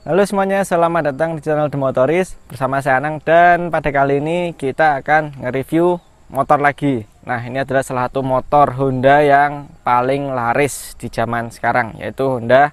Halo semuanya, selamat datang di channel The Motoris. Bersama saya Anang, dan pada kali ini kita akan nge-review motor lagi. Nah, ini adalah salah satu motor Honda yang paling laris di zaman sekarang, yaitu Honda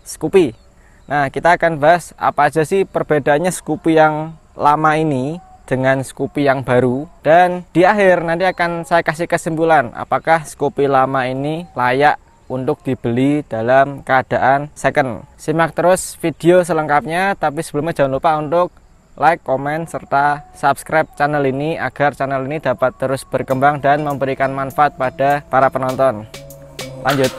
Scoopy. Nah, kita akan bahas apa aja sih perbedaannya Scoopy yang lama ini dengan Scoopy yang baru. Dan di akhir nanti akan saya kasih kesimpulan apakah Scoopy lama ini layak untuk dibeli dalam keadaan second. Simak terus video selengkapnya, tapi sebelumnya jangan lupa untuk like, komen, serta subscribe channel ini agar channel ini dapat terus berkembang dan memberikan manfaat pada para penonton. Lanjut.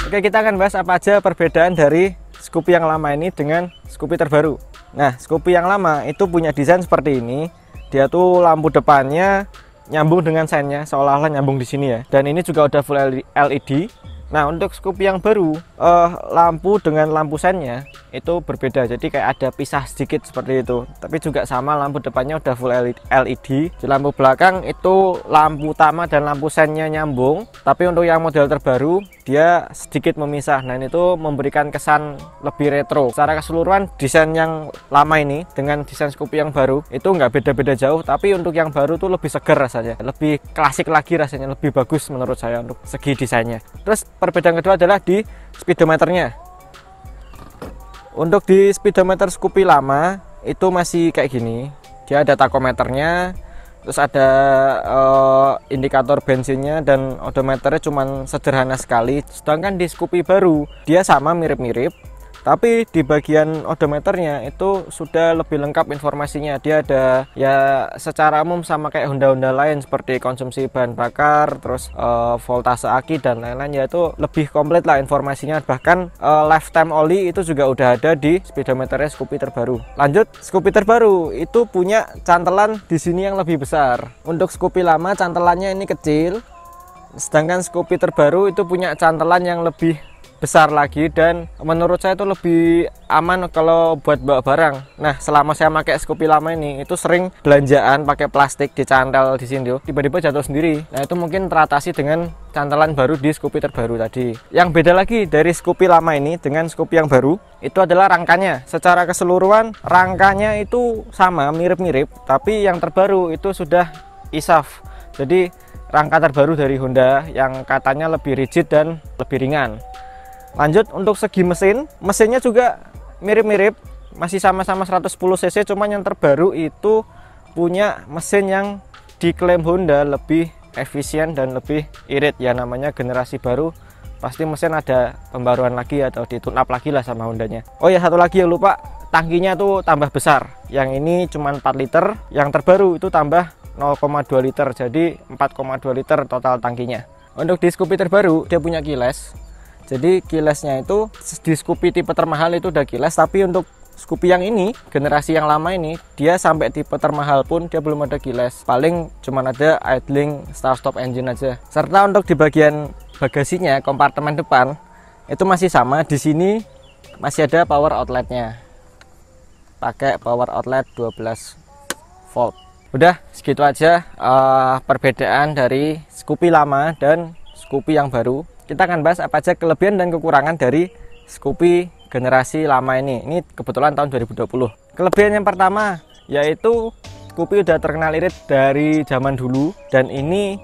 Oke, kita akan bahas apa aja perbedaan dari Scoopy yang lama ini dengan Scoopy terbaru. Nah, Scoopy yang lama itu punya desain seperti ini. Dia tuh lampu depannya nyambung dengan sennya, seolah-olah nyambung di sini ya. Dan ini juga udah full LED. Nah, untuk Scoopy yang baru, lampu dengan lampu sennya itu berbeda. Jadi kayak ada pisah sedikit seperti itu. Tapi juga sama, lampu depannya udah full LED. Di lampu belakang itu lampu utama dan lampu sennya nyambung. Tapi untuk yang model terbaru, dia sedikit memisah. Nah, itu memberikan kesan lebih retro. Secara keseluruhan, desain yang lama ini dengan desain Scoopy yang baru itu nggak beda-beda jauh. Tapi untuk yang baru tuh lebih seger rasanya, lebih klasik lagi rasanya, lebih bagus menurut saya untuk segi desainnya. Terus perbedaan kedua adalah di speedometernya. Untuk di speedometer Scoopy lama itu masih kayak gini. Dia ada takometernya, terus ada indikator bensinnya, dan odometernya cuman sederhana sekali. Sedangkan di Scoopy baru dia sama, mirip-mirip, tapi di bagian odometernya itu sudah lebih lengkap informasinya. Dia ada ya secara umum sama kayak Honda-Honda lain, seperti konsumsi bahan bakar, terus voltase aki dan lain-lain, yaitu lebih komplit lah informasinya. Bahkan lifetime oli itu juga udah ada di speedometernya Scoopy terbaru. Lanjut, Scoopy terbaru itu punya cantelan di sini yang lebih besar. Untuk Scoopy lama cantelannya ini kecil, sedangkan Scoopy terbaru itu punya cantelan yang lebih besar lagi, dan menurut saya itu lebih aman kalau buat bawa barang. Nah, selama saya pakai Scoopy lama ini itu sering belanjaan pakai plastik dicantel di sini, tiba-tiba jatuh sendiri. Nah, itu mungkin teratasi dengan cantelan baru di Scoopy terbaru tadi. Yang beda lagi dari Scoopy lama ini dengan Scoopy yang baru itu adalah rangkanya. Secara keseluruhan rangkanya itu sama, mirip-mirip, tapi yang terbaru itu sudah ISAF. Jadi rangka terbaru dari Honda yang katanya lebih rigid dan lebih ringan. Lanjut, untuk segi mesinnya juga mirip-mirip, masih sama-sama 110 cc, cuman yang terbaru itu punya mesin yang diklaim Honda lebih efisien dan lebih irit. Ya, namanya generasi baru, pasti mesin ada pembaruan lagi atau di tune up lagi lah sama Hondanya. Oh ya, satu lagi yang lupa, tangkinya tuh tambah besar. Yang ini cuman 4 liter, yang terbaru itu tambah 0,2 liter, jadi 4,2 liter total tangkinya. Untuk di Scoopy terbaru dia punya keyless. Jadi keylessnya itu di Scoopy tipe termahal itu udah keyless, tapi untuk Scoopy yang ini, generasi yang lama ini, dia sampai tipe termahal pun dia belum ada keyless. Paling cuman ada idling start stop engine aja. Serta untuk di bagian bagasinya, kompartemen depan itu masih sama. Di sini masih ada power outletnya, pakai power outlet 12 volt. Udah segitu aja perbedaan dari Scoopy lama dan Scoopy yang baru. Kita akan bahas apa aja kelebihan dan kekurangan dari Scoopy generasi lama ini. Ini kebetulan tahun 2020. Kelebihan yang pertama yaitu Scoopy udah terkenal irit dari zaman dulu, dan ini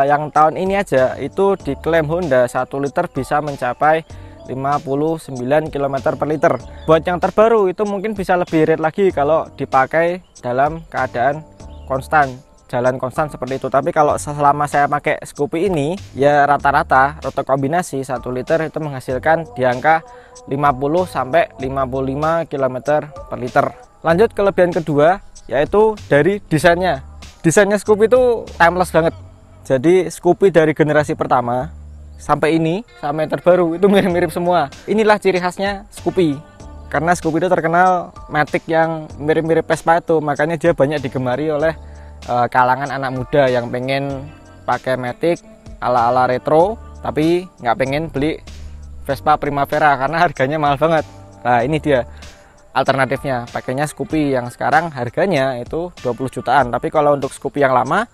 yang tahun ini aja itu diklaim Honda 1 liter bisa mencapai 59 km per liter. Buat yang terbaru itu mungkin bisa lebih irit lagi kalau dipakai dalam keadaan konstan, jalan konstan seperti itu. Tapi kalau selama saya pakai Scoopy ini, ya rata-rata roto kombinasi 1 liter itu menghasilkan di angka 50 sampai 55 km per liter. Lanjut, kelebihan kedua yaitu dari desainnya. Desainnya Scoopy itu timeless banget. Jadi Scoopy dari generasi pertama sampai ini, sampai yang terbaru itu mirip-mirip semua. Inilah ciri khasnya Scoopy. Karena Scoopy itu terkenal matic yang mirip-mirip Vespa itu, makanya dia banyak digemari oleh kalangan anak muda yang pengen pakai matic ala-ala retro, tapi nggak pengen beli Vespa Primavera karena harganya mahal banget. Nah, ini dia alternatifnya, pakainya Scoopy yang sekarang harganya itu 20 jutaan. Tapi kalau untuk Scoopy yang lama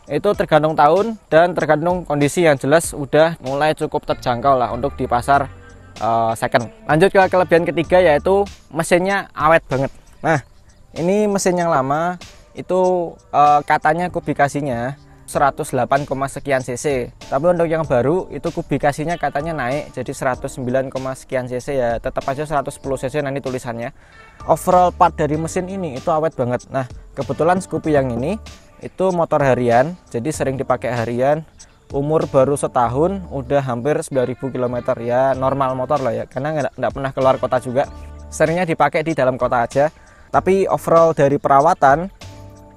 itu tergantung tahun dan tergantung kondisi, yang jelas udah mulai cukup terjangkau lah untuk di pasar second. Lanjut ke kelebihan ketiga, yaitu mesinnya awet banget. Nah, ini mesin yang lama itu katanya kubikasinya 108, sekian cc, tapi untuk yang baru itu kubikasinya katanya naik jadi 109, sekian cc, ya tetap aja 110 cc nanti tulisannya. Overall part dari mesin ini itu awet banget. Nah, kebetulan Scoopy yang ini itu motor harian, jadi sering dipakai harian. Umur baru setahun udah hampir 9.000 km, ya normal motor lah ya, karena nggak pernah keluar kota juga, seringnya dipakai di dalam kota aja. Tapi overall dari perawatan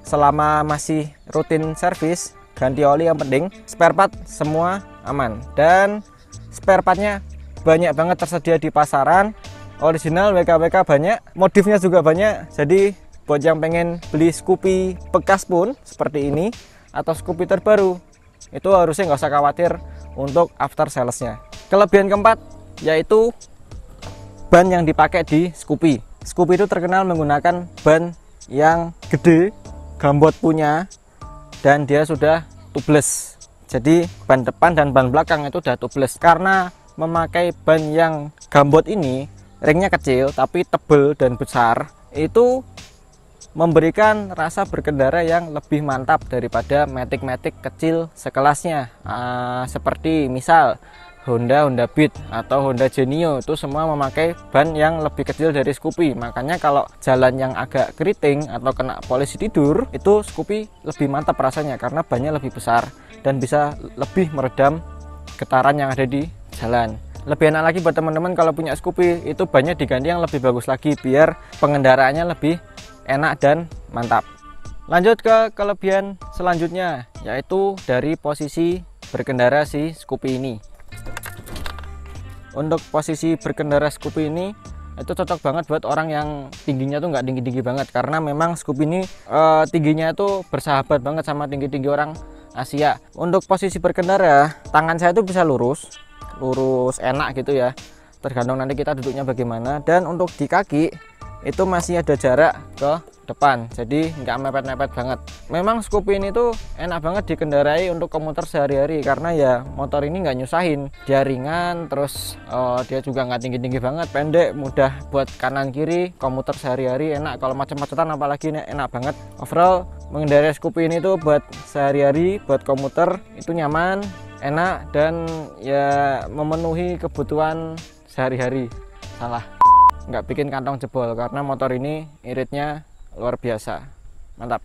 selama masih rutin servis, ganti oli yang penting, spare part semua aman, dan spare partnya banyak banget tersedia di pasaran, original, WKWK banyak, modifnya juga banyak. Jadi buat yang pengen beli Scoopy bekas pun seperti ini atau Scoopy terbaru, itu harusnya nggak usah khawatir untuk after salesnya. Kelebihan keempat yaitu ban yang dipakai di Scoopy. Scoopy itu terkenal menggunakan ban yang gede, gambot punya, dan dia sudah tubeless. Jadi ban depan dan ban belakang itu udah tubeless. Karena memakai ban yang gambot ini, ringnya kecil tapi tebal dan besar, itu memberikan rasa berkendara yang lebih mantap daripada Matic-Matic kecil sekelasnya, seperti misal Honda Beat atau Honda Genio. Itu semua memakai ban yang lebih kecil dari Scoopy. Makanya kalau jalan yang agak keriting atau kena polisi tidur, itu Scoopy lebih mantap rasanya karena bannya lebih besar dan bisa lebih meredam getaran yang ada di jalan. Lebih enak lagi buat teman-teman kalau punya Scoopy, itu bannya diganti yang lebih bagus lagi biar pengendaraannya lebih enak dan mantap. Lanjut ke kelebihan selanjutnya, yaitu dari posisi berkendara si Scoopy ini. Untuk posisi berkendara Scoopy ini itu cocok banget buat orang yang tingginya tuh nggak tinggi-tinggi banget, karena memang Scoopy ini tingginya itu bersahabat banget sama tinggi-tinggi orang Asia. Untuk posisi berkendara, tangan saya tuh bisa lurus enak gitu ya, tergantung nanti kita duduknya bagaimana. Dan untuk di kaki itu masih ada jarak ke depan, jadi nggak mepet-mepet banget. Memang Scoopy ini tuh enak banget dikendarai untuk komuter sehari-hari, karena ya motor ini nggak nyusahin, dia ringan, terus dia juga nggak tinggi-tinggi banget, pendek, mudah buat kanan kiri, komuter sehari-hari enak. Kalau macet-macetan apalagi ini enak banget. Overall mengendarai Scoopy ini tuh buat sehari-hari, buat komuter itu nyaman, enak, dan ya memenuhi kebutuhan sehari-hari. Salah, nggak bikin kantong jebol, karena motor ini iritnya luar biasa, mantap.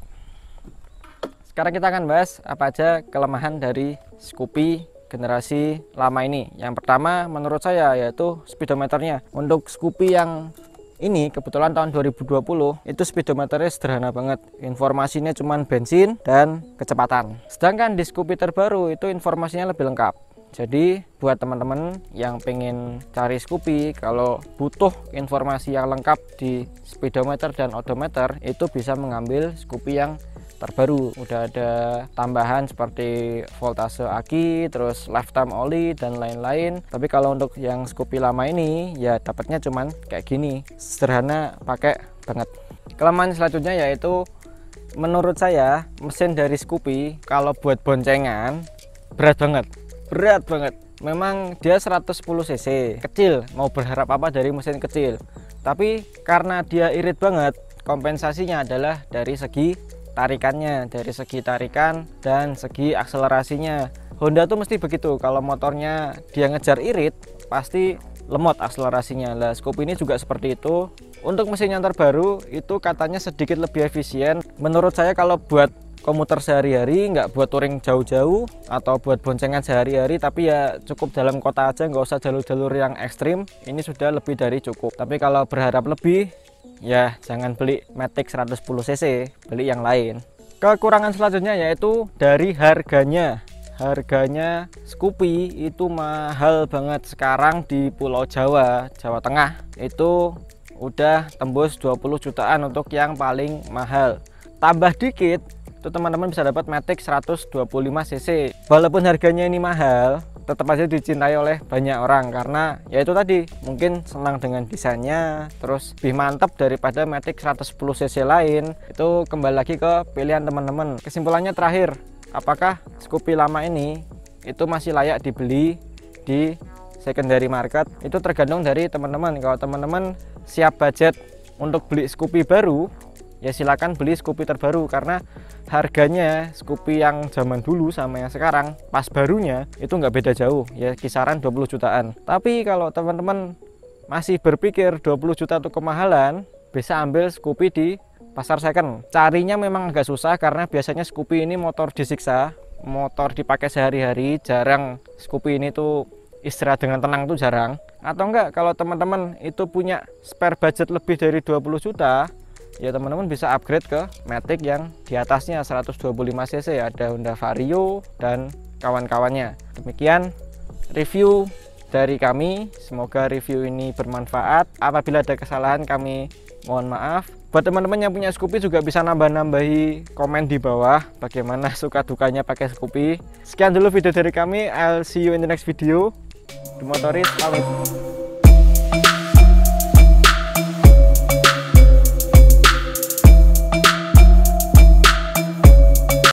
Sekarang kita akan bahas apa aja kelemahan dari Scoopy generasi lama ini. Yang pertama menurut saya yaitu speedometernya. Untuk Scoopy yang ini kebetulan tahun 2020 itu speedometernya sederhana banget, informasinya cuman bensin dan kecepatan. Sedangkan di Scoopy terbaru itu informasinya lebih lengkap. Jadi buat teman-teman yang pengen cari Scoopy, kalau butuh informasi yang lengkap di speedometer dan odometer, itu bisa mengambil Scoopy yang terbaru. Udah ada tambahan seperti voltase aki, terus lifetime oli dan lain-lain. Tapi kalau untuk yang Scoopy lama ini ya dapatnya cuman kayak gini, sederhana, pakai banget. Kelemahan selanjutnya yaitu menurut saya mesin dari Scoopy kalau buat boncengan berat banget. Memang dia 110 cc, kecil, mau berharap apa dari mesin kecil. Tapi karena dia irit banget, kompensasinya adalah dari segi tarikannya, dari segi tarikan dan segi akselerasinya. Honda tuh mesti begitu, kalau motornya dia ngejar irit pasti lemot akselerasinya. Lah Scoopy ini juga seperti itu. Untuk mesin yang terbaru itu katanya sedikit lebih efisien. Menurut saya kalau buat komuter sehari-hari, nggak buat touring jauh-jauh atau buat boncengan sehari-hari, tapi ya cukup dalam kota aja, nggak usah jalur-jalur yang ekstrim, ini sudah lebih dari cukup. Tapi kalau berharap lebih, ya jangan beli Matic 110 cc, beli yang lain. Kekurangan selanjutnya yaitu dari harganya. Harganya Scoopy itu mahal banget sekarang di Pulau Jawa, Jawa Tengah. Itu udah tembus 20 jutaan untuk yang paling mahal. Tambah dikit itu teman-teman bisa dapat Matic 125 cc. Walaupun harganya ini mahal, tetap aja dicintai oleh banyak orang karena ya itu tadi, mungkin senang dengan desainnya, terus lebih mantap daripada Matic 110 cc lain. Itu kembali lagi ke pilihan teman-teman. Kesimpulannya terakhir, apakah Scoopy lama ini itu masih layak dibeli di secondary market. Itu tergantung dari teman-teman. Kalau teman-teman siap budget untuk beli Scoopy baru, ya silakan beli Scoopy terbaru, karena harganya Scoopy yang zaman dulu sama yang sekarang pas barunya itu nggak beda jauh, ya kisaran 20 jutaan. Tapi kalau teman-teman masih berpikir 20 juta itu kemahalan, bisa ambil Scoopy di pasar second. Carinya memang agak susah karena biasanya Scoopy ini motor disiksa, motor dipakai sehari-hari, jarang Scoopy ini tuh istirahat dengan tenang tuh jarang. Atau enggak, kalau teman-teman itu punya spare budget lebih dari 20 juta, ya teman-teman bisa upgrade ke Matic yang di atasnya 125 cc, ada Honda Vario dan kawan-kawannya. Demikian review dari kami, semoga review ini bermanfaat. Apabila ada kesalahan kami mohon maaf. Buat teman-teman yang punya Scoopy juga bisa nambah-nambahi komen di bawah bagaimana suka dukanya pakai Scoopy. Sekian dulu video dari kami, I'll see you in the next video. The Motorist pamit.